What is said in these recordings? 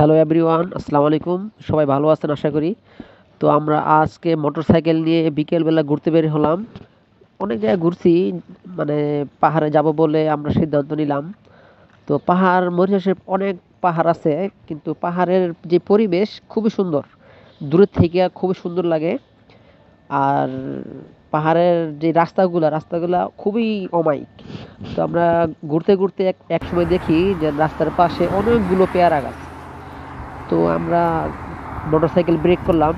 Hello everyone, আসসালামু আলাইকুম। সবাই ভালো আছেন আশা করি। তো আমরা আজকে মোটরসাইকেল নিয়ে বিকেলবেলা ঘুরতে বের হলাম। অনেক জায়গায় ঘুরছি, মানে পাহাড়ে যাব বলে আমরা সিদ্ধান্ত নিলাম। তো পাহাড় মরিশাসে অনেক পাহাড় আছে, কিন্তু পাহাড়ের যে পরিবেশ খুবই সুন্দর, দূরের থেকে খুবই সুন্দর লাগে। আর পাহাড়ের যে রাস্তাগুলা খুবই অমায়িক। তো আমরা ঘুরতে ঘুরতে এক সময় দেখি যে রাস্তার পাশে অনেকগুলো পেয়ারা গাছ। তো আমরা মোটরসাইকেল ব্রেক করলাম।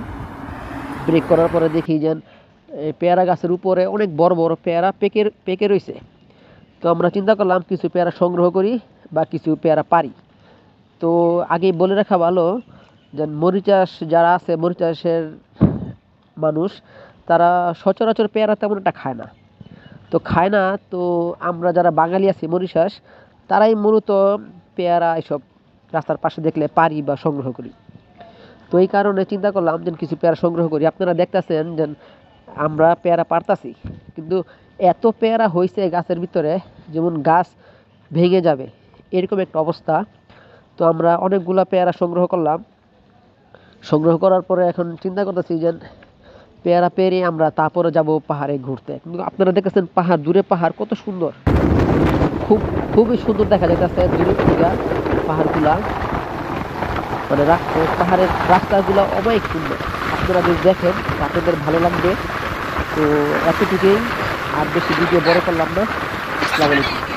ব্রেক করার পরে দেখি যে পেয়ারা গাছের উপরে অনেক বড় বড় পেয়ারা পেকে পেকে রয়েছে। তো আমরা চিন্তা করলাম কিছু পেয়ারা সংগ্রহ করি বা কিছু পেয়ারা পারি। তো আগেই বলে রাখা ভালো যে মরিচ চাষ যারা আছে, মরিচ চাষের মানুষ, তারা সচরাচর পেয়ারা তেমন একটা খায় না। তো খায় না, তো আমরা যারা বাঙালি আছি মরিশাস, তারাই মূলত পেয়ারা এসব রাস্তার পাশে দেখলে পারি বা সংগ্রহ করি। তো এই কারণে চিন্তা করলাম যে কিছু পেয়ারা সংগ্রহ করি। আপনারা দেখতেছেন যে আমরা পেয়ারা পারতাছি, কিন্তু এত পেয়ারা হয়েছে গাছের ভিতরে, যেমন গাছ ভেঙে যাবে এরকম একটা অবস্থা। তো আমরা অনেকগুলা পেয়ারা সংগ্রহ করলাম। সংগ্রহ করার পরে এখন চিন্তা করতেছি যে পেয়ারা পেরে আমরা তারপরে যাব পাহাড়ে ঘুরতে। কিন্তু আপনারা দেখতেছেন পাহাড়, দূরে পাহাড় কত সুন্দর, খুব খুবই সুন্দর দেখা যাইতেছে দূরের থেকে পাহাড়গুলা। মানে পাহাড়ের রাস্তাগুলো অনেক সুন্দর। আপনারা যদি দেখেন আপনাদের ভালো লাগবে। তো এতটুকুই, আর বেশি ভিডিও বড় করলাম না। আসসালামু আলাইকুম।